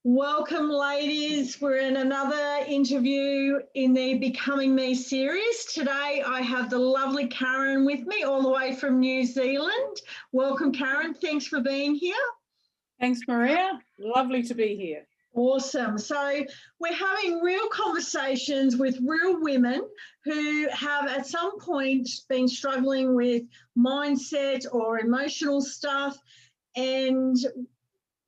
Welcome, ladies. We're in another interview in the Becoming Me series. Today, I have the lovely Karen with me, all the way from New Zealand. Welcome, Karen. Thanks for being here. Thanks, Maria. Lovely to be here. Awesome. So we're having real conversations with real women who have at some point been struggling with mindset or emotional stuff, and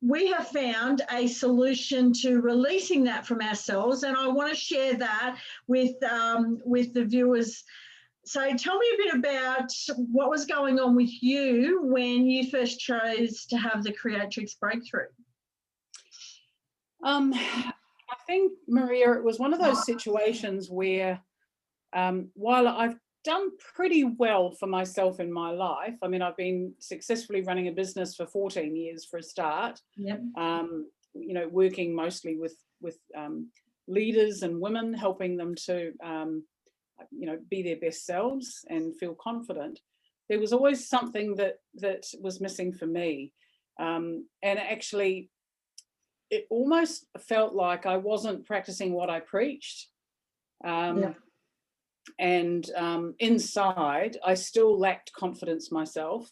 we have found a solution to releasing that from ourselves, and I want to share that with the viewers. So tell me a bit about what was going on with you when you first chose to have the Creatrix breakthrough. I think, Maria, it was one of those situations where while I've done pretty well for myself in my life, I mean, I've been successfully running a business for 14 years for a start. Yep. You know, working mostly with leaders and women, helping them to, you know, be their best selves and feel confident. There was always something that was missing for me. And actually, it almost felt like I wasn't practicing what I preached. And inside, I still lacked confidence myself.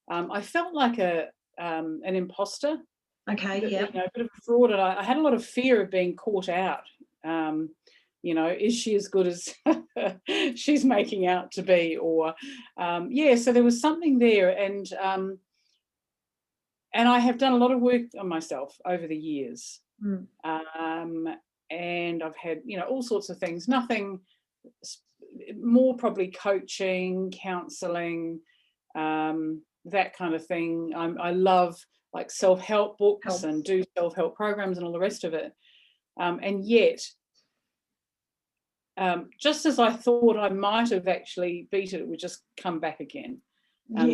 I felt like an imposter. Okay, yeah. You know, a bit of a fraud, and I had a lot of fear of being caught out. You know, is she as good as she's making out to be? Or, yeah, so there was something there. And I have done a lot of work on myself over the years. And I've had, you know, all sorts of things, nothing more, probably coaching, counseling, that kind of thing. I love like self-help books and do self-help programs and all the rest of it. And yet, just as I thought I might have actually beat it, it would just come back again.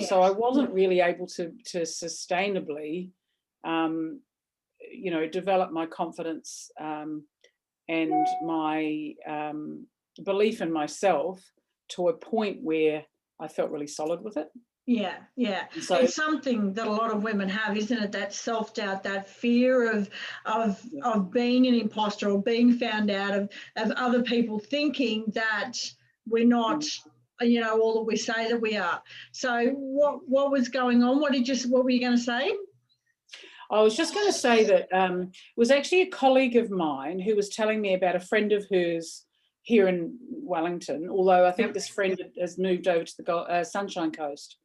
So I wasn't really able to sustainably, you know, develop my confidence and my belief in myself to a point where I felt really solid with it. Yeah. So it's something that a lot of women have, isn't it? That self-doubt, that fear of being an imposter or being found out, of other people thinking that we're not, you know, all that we say that we are. So what was going on? What were you going to say? I was just going to say that it was actually a colleague of mine who was telling me about a friend of hers here in Wellington, although I think this friend has moved over to the Sunshine Coast,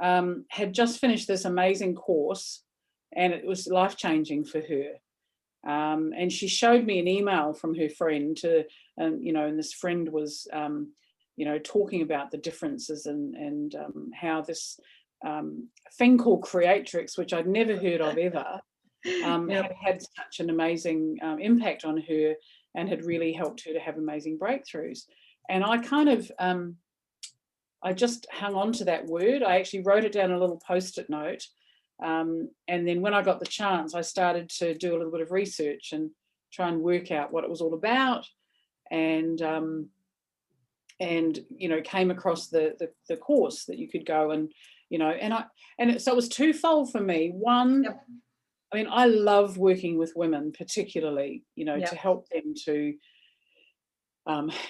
had just finished this amazing course, and it was life-changing for her. And she showed me an email from her friend you know, and this friend was, you know, talking about the differences and how this thing called Creatrix, which I'd never heard of ever, had such an amazing impact on her and had really helped her to have amazing breakthroughs. And I kind of, I just hung on to that word. I actually wrote it down in a little Post-it note. And then when I got the chance, I started to do a little bit of research and try and work out what it was all about. And you know, came across the course that you could go and, you know, so it was twofold for me. One, I mean, I love working with women, particularly, you know, to help them to,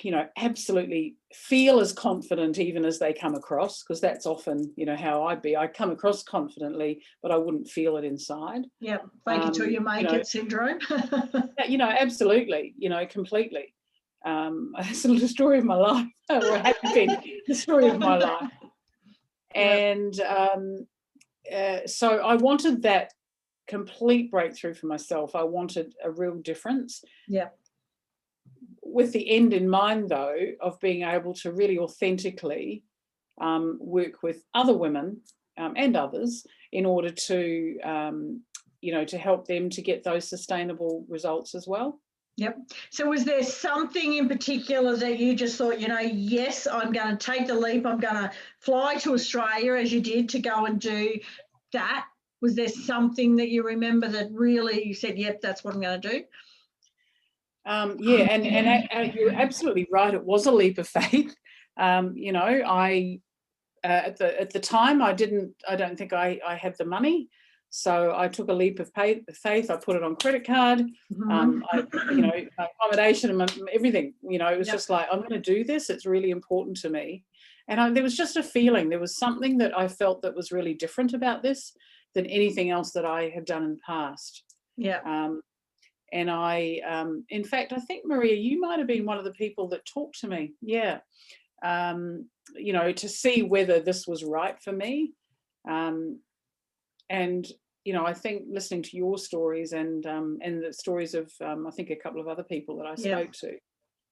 you know, absolutely feel as confident even as they come across, because that's often, you know, how I'd be. I come across confidently, but I wouldn't feel it inside. Yeah, fake it till you make it syndrome. You know, absolutely, you know, completely. It's a little story of my life, or it has been the story of my life. And so I wanted that complete breakthrough for myself. I wanted a real difference. With the end in mind, though, of being able to really authentically work with other women and others in order to, you know, to help them to get those sustainable results as well. So was there something in particular that you just thought, you know, yes, I'm going to take the leap, I'm going to fly to Australia, as you did, to go and do that? Was there something that you remember that really you said, yep, that's what I'm going to do? Yeah, and you're absolutely right. It was a leap of faith. You know, I at the time I don't think I had the money, So I took a leap of faith. I put it on credit card, accommodation and everything. It was just like, I'm going to do this. It's really important to me. And there was just a feeling. There was something that I felt that was really different about this than anything else that I had done in the past. Yeah. And in fact, I think, Maria, you might have been one of the people that talked to me. Yeah. To see whether this was right for me. And I think listening to your stories and the stories of, I think, a couple of other people that I spoke to,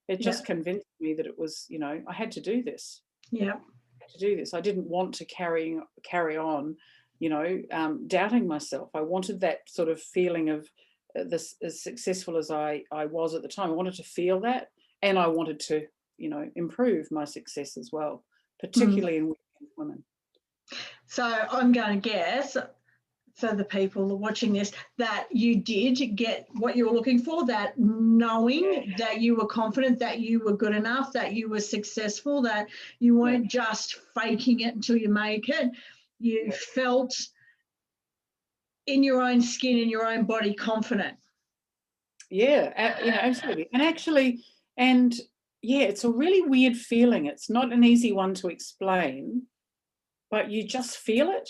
it just convinced me that it was, I had to do this. Yeah. To do this. I didn't want to carry on, doubting myself. I wanted that sort of feeling of this, as successful as I was at the time. I wanted to feel that, and I wanted to, improve my success as well, particularly in women. So I'm going to guess, for the people who are watching this, that you did get what you were looking for, that knowing that you were confident, that you were good enough, that you were successful, that you weren't just faking it until you make it. You felt in your own skin, in your own body, confident. Yeah, absolutely. And actually, it's a really weird feeling. It's not an easy one to explain, but you just feel it.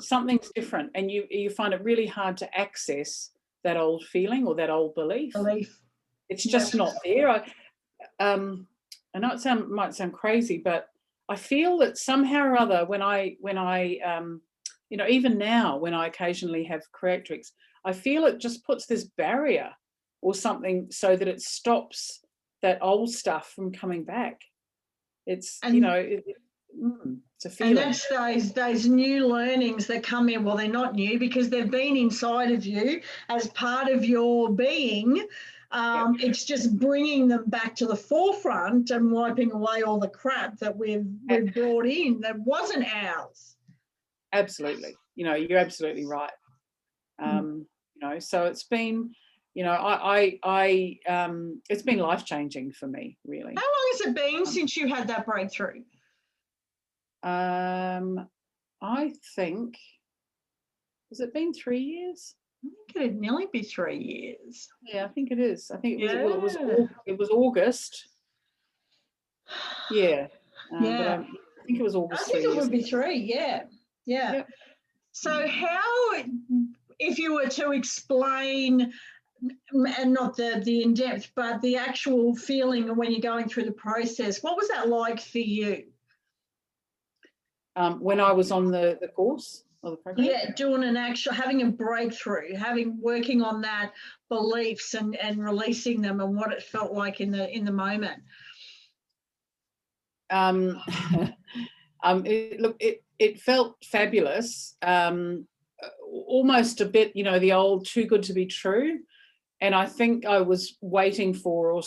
Something's different, and you find it really hard to access that old feeling or that old belief. It's just not there. I know it might sound crazy, but I feel that somehow or other, when I even now when I occasionally have Creatrix, I feel it just puts this barrier or something so that it stops that old stuff from coming back. It's it's a feeling. And that's those new learnings that come in. Well, they're not new because they've been inside of you as part of your being. It's just bringing them back to the forefront and wiping away all the crap that we've brought in that wasn't ours. Absolutely. You're absolutely right. So it's been, it's been life-changing for me, really. How long has it been since you had that breakthrough? I think, has it been 3 years? I think it'd nearly be 3 years. Yeah, I think it is. I think it was August. Yeah. But I think it was August. I think it would be 3. Yeah. Yep. So how, if you were to explain, and not the in-depth, but the actual feeling when you're going through the process, what was that like for you? When I was on the course or the program? Yeah, doing having a breakthrough, working on that beliefs and releasing them, and what it felt like in the moment. It felt fabulous. Almost a bit, the old too good to be true. And I think I was waiting for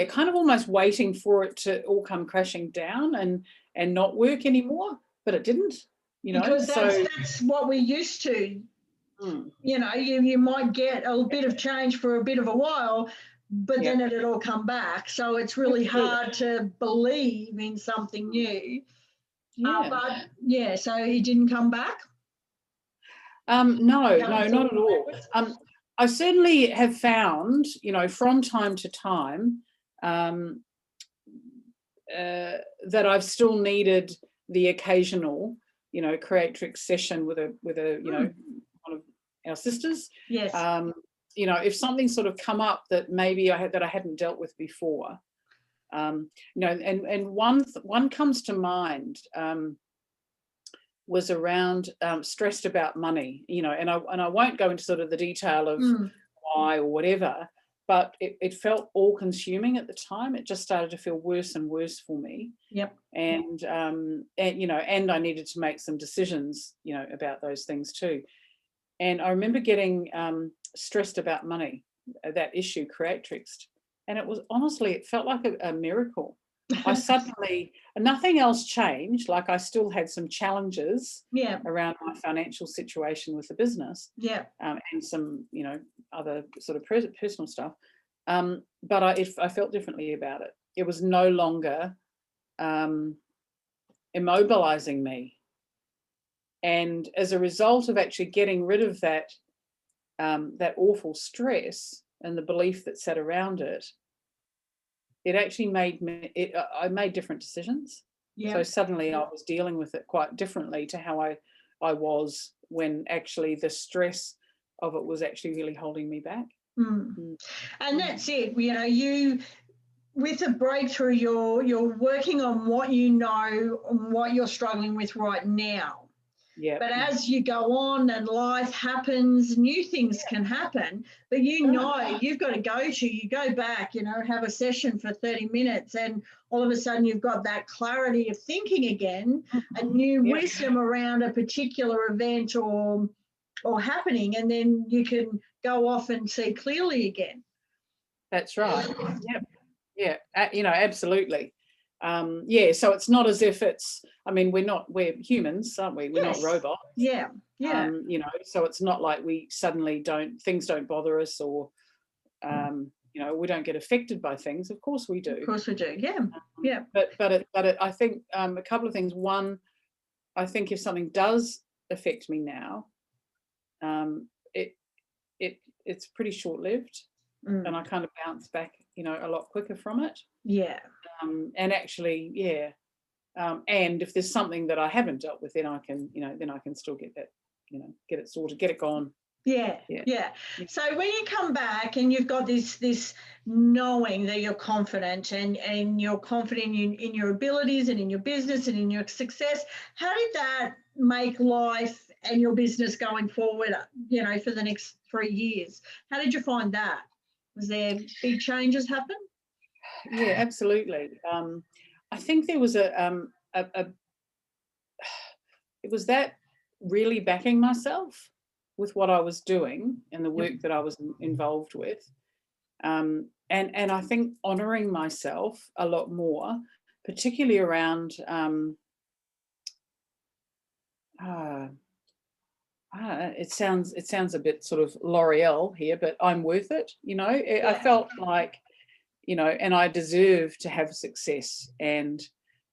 kind of almost waiting for it to all come crashing down and not work anymore, but it didn't, Because that's what we're used to. You might get a bit of change for a bit of a while, but then it'll all come back. So it's really hard to believe in something new. So it didn't come back? No, not at all. I certainly have found, from time to time, that I've still needed the occasional, Creatrix session with a one of our sisters. Yes. If something sort of come up that maybe I hadn't dealt with before, and one comes to mind. Was around stressed about money, and I won't go into sort of the detail of why or whatever, but it felt all consuming at the time. It just started to feel worse and worse for me. Yep. And and I needed to make some decisions, about those things too. And I remember getting stressed about money, that issue Creatrix, and it felt like a miracle. I suddenly, nothing else changed. Like I still had some challenges around my financial situation with the business, and some, other sort of personal stuff. But I felt differently about it. It was no longer immobilizing me. And as a result of actually getting rid of that, that awful stress and the belief that sat around it, it actually made me, I made different decisions. Yeah. So suddenly I was dealing with it quite differently to how I was when actually the stress of it was actually really holding me back. And that's it. You know, you, with a breakthrough, you're working on what you know and what you're struggling with right now. Yeah. But as you go on and life happens, new things can happen, but you know you've got to you go back, you know, have a session for 30 minutes and all of a sudden you've got that clarity of thinking again, a new wisdom around a particular event or happening, and then you can go off and see clearly again. That's right. Yeah, you know, absolutely. Yeah, so it's not as if it's, I mean, we're humans, aren't we? We're not robots. Yeah. You know, so it's not like we suddenly things don't bother us, or, you know, we don't get affected by things. Of course we do. Of course we do. Yeah. But I think a couple of things. One, I think if something does affect me now, it's pretty short-lived, and I kind of bounce back, you know, a lot quicker from it. Yeah. And actually, and if there's something that I haven't dealt with, then I can, you know, then I can still get that, you know, get it sorted, get it gone. Yeah. So when you come back and you've got this knowing that you're confident and you're confident in your abilities and in your business and in your success, how did that make life and your business going forward, you know, for the next 3 years? How did you find that? Was there big changes happen? Yeah, absolutely. I think there was it was that really backing myself with what I was doing and the work that I was involved with. And I think honouring myself a lot more, particularly around, it sounds a bit sort of L'Oreal here, but I'm worth it, you know. I felt like, you know, and I deserve to have success, and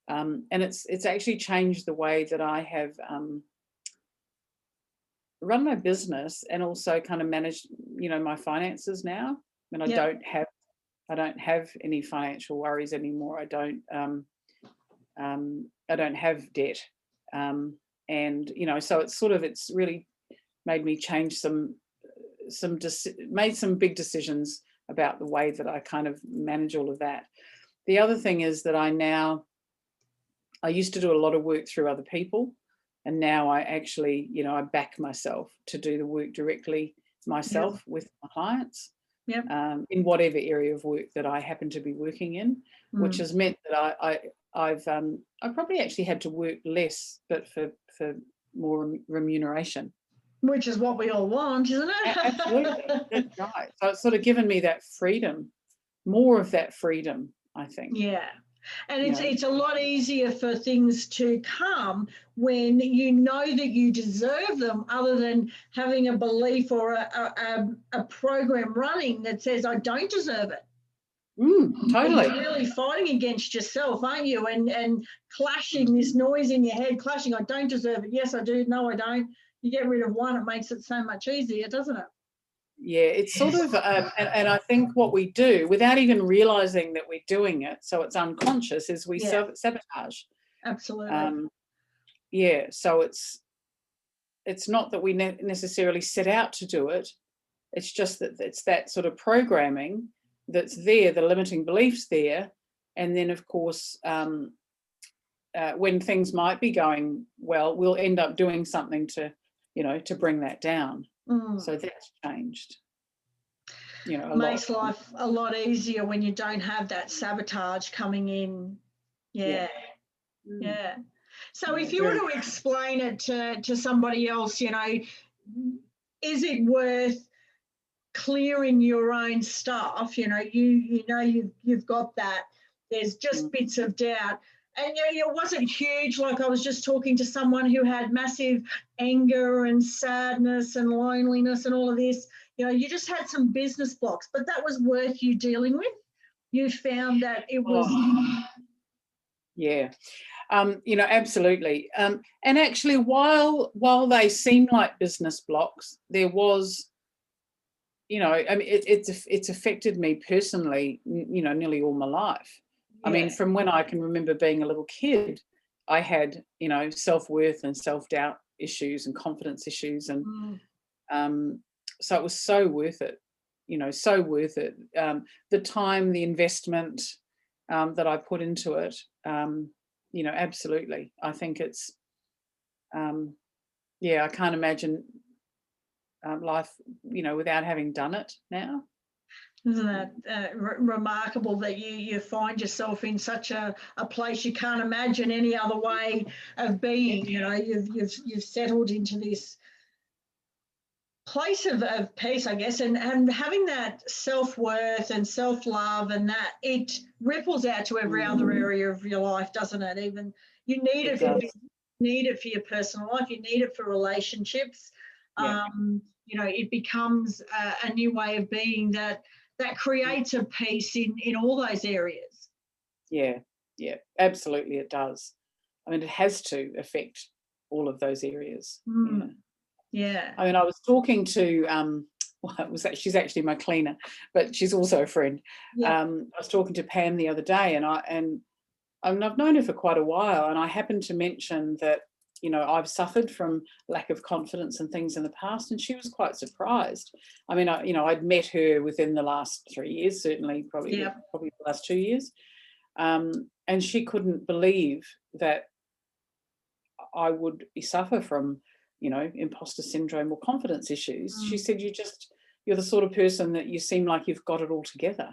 it's actually changed the way that I have run my business and also kind of managed, you know, my finances now. And I don't have any financial worries anymore. I don't have debt, and you know, so it's really made me change made some big decisions about the way that I kind of manage all of that. The other thing is that I used to do a lot of work through other people, and now I actually, you know, I back myself to do the work directly myself with my clients, in whatever area of work that I happen to be working in, which has meant that I've probably actually had to work less, but for more remuneration. Which is what we all want, isn't it? Absolutely, that's right. So it's sort of given me that freedom, more of that freedom, I think. Yeah. And it's a lot easier for things to come when you know that you deserve them, other than having a belief or a program running that says, I don't deserve it. Totally. You're really fighting against yourself, aren't you? And clashing, this noise in your head, clashing, I don't deserve it. Yes, I do. No, I don't. You get rid of one, it makes it so much easier, doesn't it? Yeah, it's sort of, and I think what we do without even realizing that we're doing it, so it's unconscious, is we sabotage. Absolutely. Yeah, so it's not that we necessarily set out to do it. It's just that it's that sort of programming that's there, the limiting beliefs there, and then of course, when things might be going well, we'll end up doing something to, you know, to bring that down. So that's changed, you know, makes life a lot easier when you don't have that sabotage coming in. Yeah. So if you were to explain it to somebody else, you know, is it worth clearing your own stuff? You know, you've got that. There's just bits of doubt. And it wasn't huge. Like, I was just talking to someone who had massive anger and sadness and loneliness and all of this. You know, you just had some business blocks, but that was worth you dealing with. You found that it was. Yeah. You know, absolutely. And actually, while they seem like business blocks, there was, you know, I mean, it's affected me personally, you know, nearly all my life. I mean, from when I can remember being a little kid, I had, you know, self-worth and self-doubt issues and confidence issues. And so it was so worth it, you know, so worth it. The time, the investment that I put into it, you know, absolutely. I think it's, yeah, I can't imagine life, you know, without having done it now. Isn't that remarkable that you find yourself in such a place you can't imagine any other way of being? You know, you've settled into this place of peace, I guess, and having that self-worth and self-love, and that it ripples out to every other area of your life, doesn't it? Even you need it for your personal life, you need it for relationships. You know, it becomes a new way of being that creates a peace in all those areas. Yeah, absolutely it does. I mean, it has to affect all of those areas. Yeah. I mean, I was talking to, well, she's actually my cleaner, but she's also a friend. I was talking to Pam the other day, and I've known her for quite a while, and I happened to mention that, you know, I've suffered from lack of confidence and things in the past, and she was quite surprised. I mean, you know, I'd met her within the last 3 years, certainly, probably the last 2 years, and she couldn't believe that I would suffer from, you know, imposter syndrome or confidence issues. She said, you're the sort of person that you seem like you've got it all together,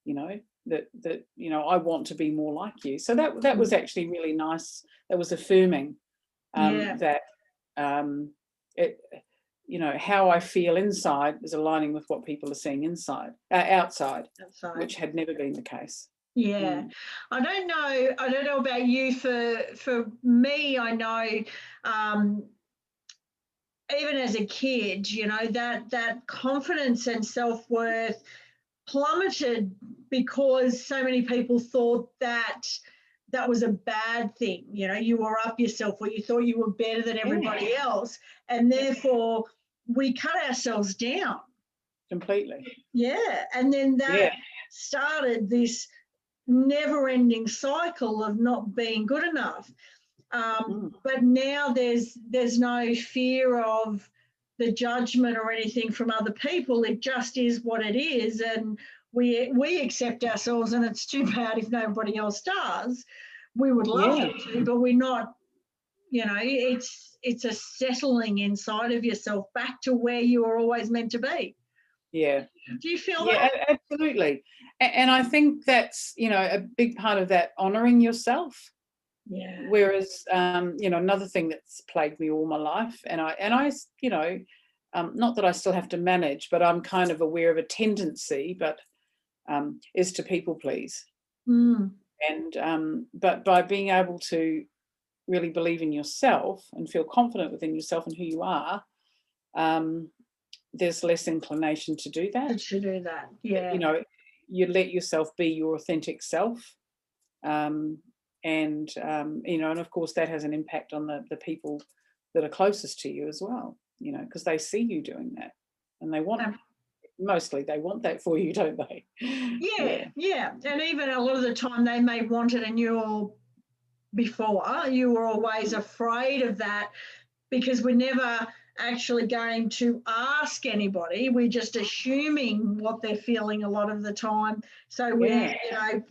you know, that you know, I want to be more like you. So that was actually really nice. That was affirming. That it, you know, how I feel inside is aligning with what people are seeing outside, which had never been the case. I don't know about you. For me, I know, even as a kid, you know, that confidence and self-worth plummeted because so many people thought that was a bad thing. You know, you were up yourself, or you thought you were better than everybody else, and therefore we cut ourselves down completely. And then that started this never-ending cycle of not being good enough. But now there's no fear of the judgment or anything from other people. It just is what it is, and we accept ourselves, and it's too bad if nobody else does. We would love it to, but we're not. You know, it's a settling inside of yourself back to where you were always meant to be. Do you feel that? Absolutely. And I think that's, you know, a big part of that, honouring yourself. Whereas, you know, another thing that's plagued me all my life, and I, you know, not that I still have to manage, but I'm kind of aware of a tendency, but is to people please. And but by being able to really believe in yourself and feel confident within yourself and who you are, there's less inclination to do that. You know, you let yourself be your authentic self. And you know, and of course that has an impact on the people that are closest to you as well, you know, because they see you doing that, and they want mostly they want that for you, don't they? And even a lot of the time they may want it, and you were always afraid of that, because we're never actually going to ask anybody. We're just assuming what they're feeling a lot of the time. So we're, you know,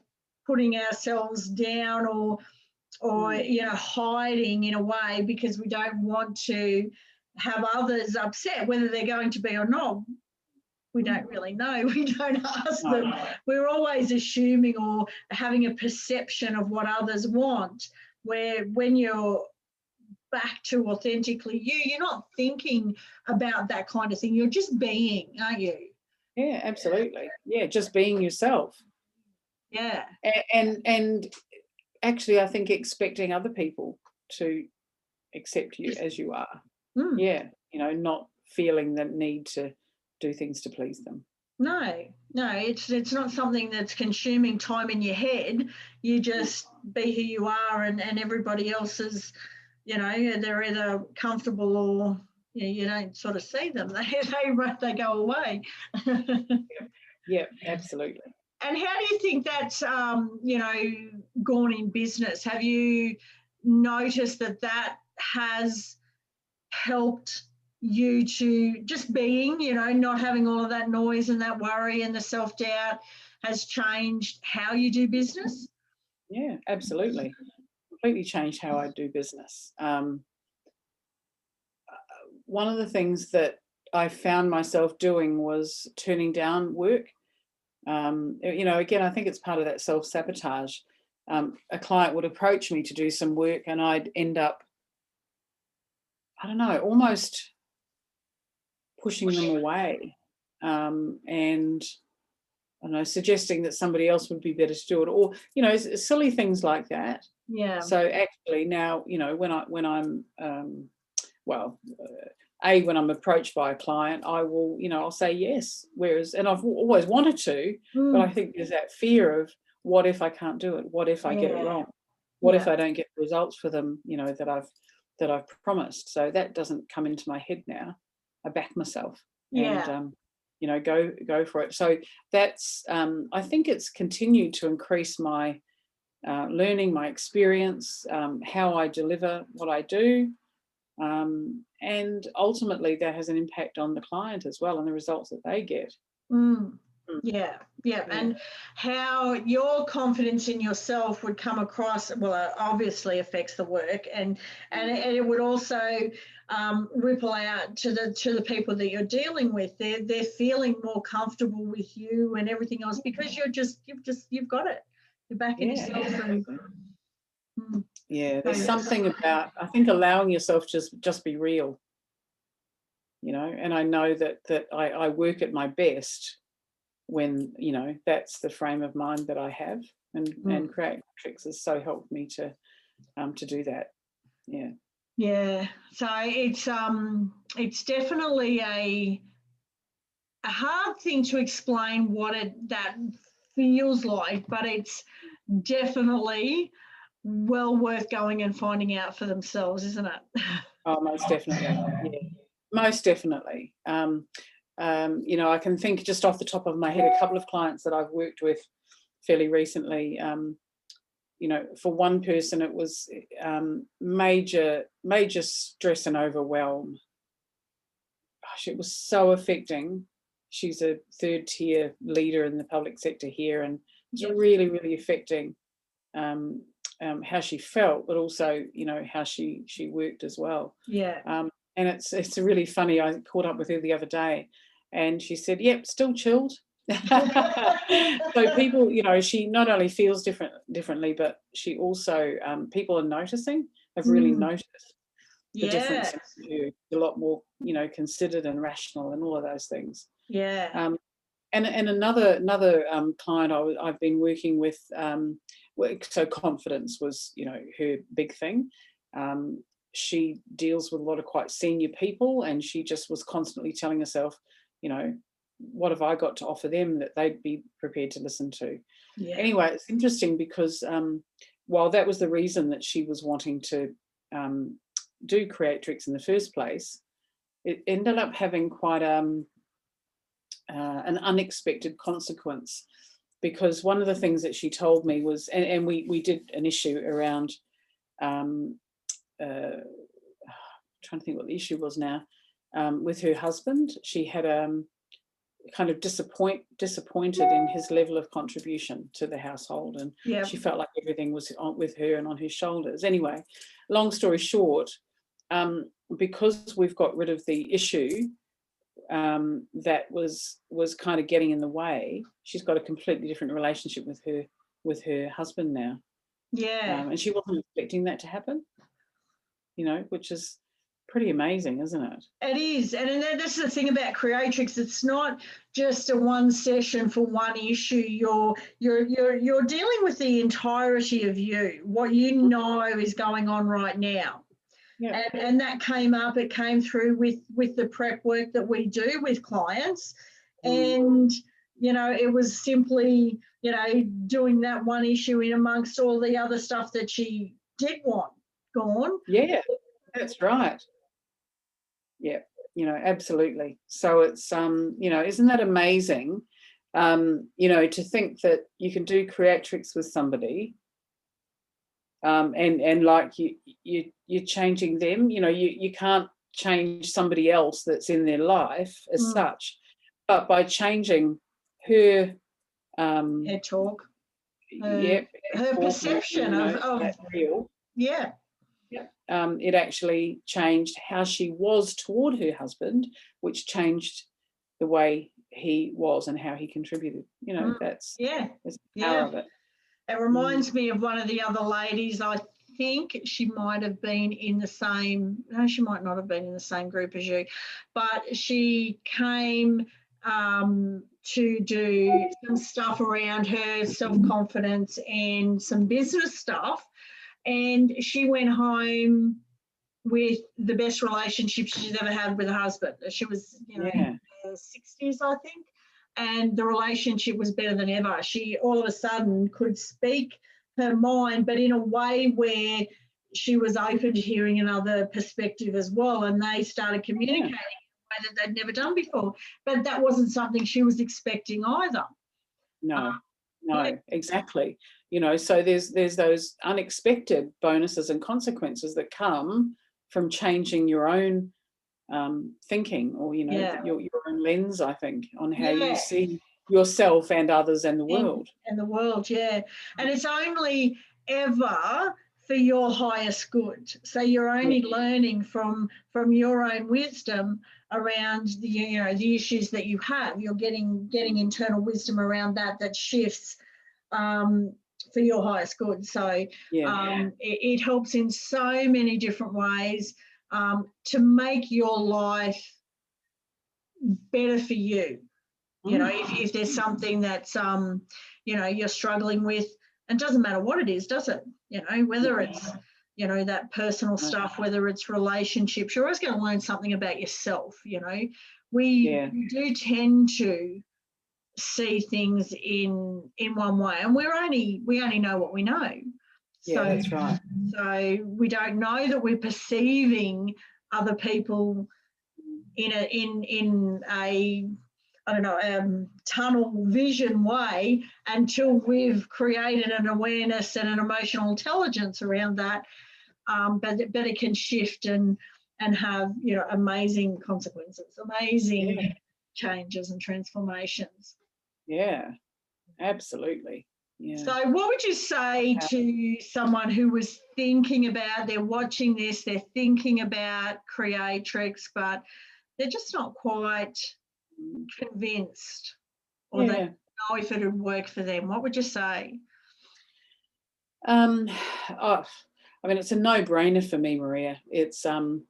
putting ourselves down, or you know, hiding in a way, because we don't want to have others upset. Whether they're going to be or not, we don't really know. We don't ask them. We're always assuming or having a perception of what others want, where when you're back to authentically you're not thinking about that kind of thing. You're just being, aren't you? Yeah, absolutely. Yeah, just being yourself. Yeah. And actually, I think expecting other people to accept you as you are. Yeah, you know, not feeling the need to do things to please them. No, it's not something that's consuming time in your head. You just be who you are, and everybody else is, they're either comfortable or you don't sort of see them. They go away. Yeah, absolutely. And how do you think that's gone in business? Have you noticed that has helped you to just being, not having all of that noise and that worry and the self-doubt has changed how you do business? Yeah, absolutely. Completely changed how I do business. One of the things that I found myself doing was turning down work. Again, I think it's part of that self-sabotage. A client would approach me to do some work and I'd end up, I don't know, almost pushing them away, and I don't know, suggesting that somebody else would be better to do it, or silly things like that. Yeah. So actually now, when I'm when I'm approached by a client, I will, I'll say yes. Whereas, and I've always wanted to, but I think there's that fear of, what if I can't do it? What if I get it wrong? What if I don't get the results for them, that I've promised? So that doesn't come into my head now. I back myself and go for it. So that's I think it's continued to increase my learning, my experience, how I deliver what I do. And ultimately that has an impact on the client as well and the results that they get. Yeah. And how your confidence in yourself would come across, well, it obviously affects the work, and it would also ripple out to the people that you're dealing with. They're feeling more comfortable with you and everything else because you've got it. You're backing yourself. There's something about, I think, allowing yourself just be real. And I know that I work at my best when that's the frame of mind that I have, and Creatrix has so helped me to do that. So it's definitely a hard thing to explain what that feels like, but it's definitely well worth going and finding out for themselves, isn't it? Oh, most definitely. Yeah, most definitely. I can think just off the top of my head a couple of clients that I've worked with fairly recently. For one person, it was major stress and overwhelm. Gosh, it was so affecting. She's a third-tier leader in the public sector here, and it's really, really affecting how she felt, but also, how she worked as well. And it's really funny. I caught up with her the other day, and she said, "Yep, still chilled." So people, she not only feels differently, but she also people are noticing. Have really noticed the difference in her. A lot more, considered and rational, and all of those things. And another client I've been working with. So confidence was, her big thing. She deals with a lot of quite senior people, and she just was constantly telling herself, what have I got to offer them that they'd be prepared to listen to? Anyway, it's interesting because while that was the reason that she was wanting to do Creatrix in the first place, it ended up having quite an unexpected consequence, because one of the things that she told me was, and we did an issue around trying to think what the issue was now, with her husband. She had kind of disappointed in his level of contribution to the household, and she felt like everything was with her and on her shoulders. Anyway, long story short, because we've got rid of the issue that was kind of getting in the way, she's got a completely different relationship with her husband now. And she wasn't expecting that to happen, which is pretty amazing, isn't it? It is. And that's the thing about Creatrix. It's not just a one session for one issue. You're dealing with the entirety of you, what you know is going on right now. And that came up, it came through with the prep work that we do with clients. And you know, it was simply, you know, doing that one issue in amongst all the other stuff that she did want gone. Yeah, that's right. Yeah, you know, absolutely. So it's, you know, isn't that amazing? You know, to think that you can do Creatrix with somebody, and like you're changing them. You know, you can't change somebody else that's in their life as such, but by changing her, Her talk, yeah, her perception you know, of that real. yeah. It actually changed how she was toward her husband, which changed the way he was and how he contributed. You know, that's the power of it. It reminds me of one of the other ladies. I think she might have been in the same, no, she might not have been in the same group as you, but she came to do some stuff around her self-confidence and some business stuff. And she went home with the best relationship she's ever had with her husband. She was, you know, in her 60s, I think, and the relationship was better than ever. She all of a sudden could speak her mind, but in a way where she was open to hearing another perspective as well, and they started communicating in a way that they'd never done before. But that wasn't something she was expecting either. No, exactly. You know, so there's those unexpected bonuses and consequences that come from changing your own thinking, or, you know, your own lens, I think, on how you see yourself and others and the world. And the world, and it's only ever for your highest good. So you're only learning from your own wisdom around the, you know, the issues that you have. You're getting internal wisdom around that shifts for your highest good. So it helps in so many different ways to make your life better for you. You know, if there's something that's, you know, you're struggling with, and doesn't matter what it is, does it? You know, whether it's, you know, that personal stuff, whether it's relationships, you're always going to learn something about yourself. You know, we do tend to see things in one way, and we only know what we know. So that's right. So we don't know that we're perceiving other people in a I don't know, tunnel vision way until we've created an awareness and an emotional intelligence around that. But it can shift and have, you know, amazing consequences, amazing changes and transformations. Yeah, absolutely. Yeah. So what would you say to someone who was thinking about, they're watching this, they're thinking about Creatrix, but they're just not quite convinced, or they don't know if it would work for them? What would you say? I mean, it's a no-brainer for me, Maria. It's you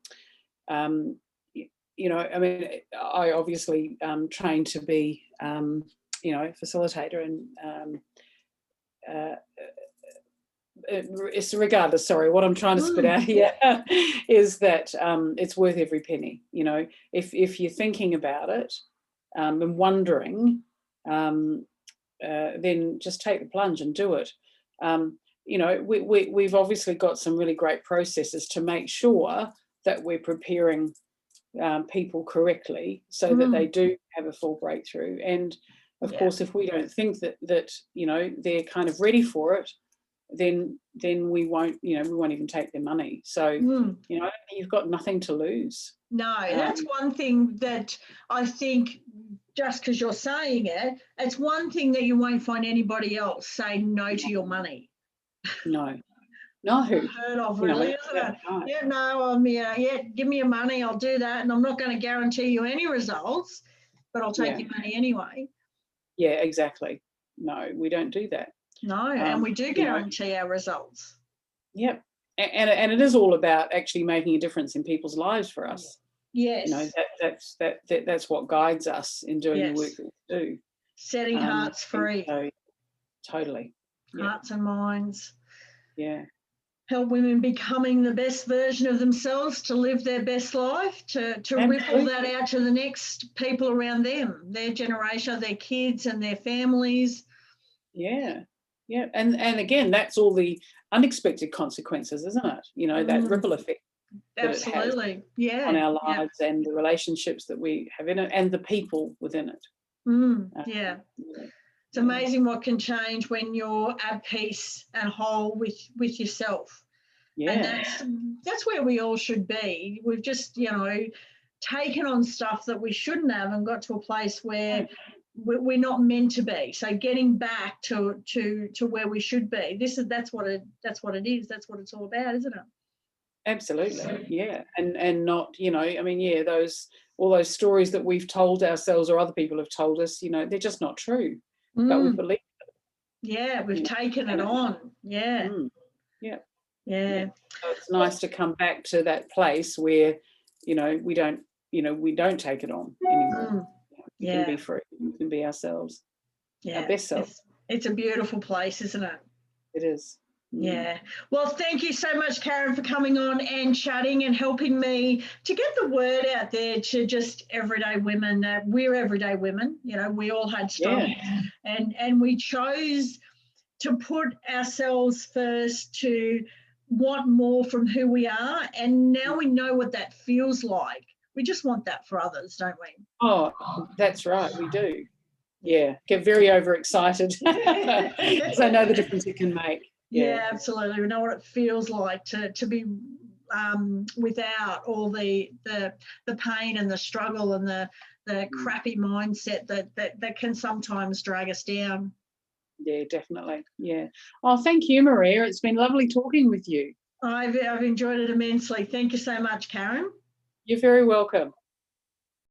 know, I mean, I obviously trained to be you know, facilitator, and it's regardless, sorry, what I'm trying to spit out here is that it's worth every penny. You know, if you're thinking about it and wondering, then just take the plunge and do it. You know, we've obviously got some really great processes to make sure that we're preparing people correctly so that they do have a full breakthrough. And of course, if we don't think that you know, they're kind of ready for it, then we won't, you know, we won't even take their money. So you know, you've got nothing to lose. No, that's one thing that I think, just because you're saying it, it's one thing that you won't find anybody else say no to your money. No. Heard of, really, isn't it? Right. Yeah, no, I'm give me your money, I'll do that, and I'm not going to guarantee you any results, but I'll take your money anyway. Yeah, exactly. No, we don't do that. No, and we do guarantee our results. Yep, and it is all about actually making a difference in people's lives for us. Yes, you know, that's what guides us in doing the work that we do. Setting hearts free. So, totally. Hearts and minds. Yeah. help women becoming the best version of themselves, to live their best life, to ripple that out to the next people around them, their generation, their kids and their families. Yeah. Yeah. And again, that's all the unexpected consequences, isn't it? You know, that ripple effect that it has on our lives and the relationships that we have in it and the people within it. It's amazing what can change when you're at peace and whole with yourself. And that's where we all should be. We've just, you know, taken on stuff that we shouldn't have and got to a place where we're not meant to be. So getting back to where we should be. That's what it is. That's what it's all about, isn't it? Absolutely. Yeah. And not, you know, I mean, all those stories that we've told ourselves or other people have told us, you know, they're just not true. But we believe it. Yeah, we've taken it on. Yeah. So it's nice to come back to that place where, you know, we don't take it on anymore. We can be free. We can be ourselves. Our best self. It's a beautiful place, isn't it? It is. Yeah. Well, thank you so much, Karen, for coming on and chatting and helping me to get the word out there to just everyday women that we're everyday women. You know, we all had struggles and we chose to put ourselves first, to want more from who we are. And now we know what that feels like. We just want that for others, don't we? Oh, that's right. We do. Yeah. Get very overexcited because I know the difference it can make. Yeah, absolutely. We know what it feels like to be without all the pain and the struggle and the crappy mindset that can sometimes drag us down. Yeah, definitely. Yeah. Oh, thank you, Maria. It's been lovely talking with you. I've enjoyed it immensely. Thank you so much, Karen. You're very welcome.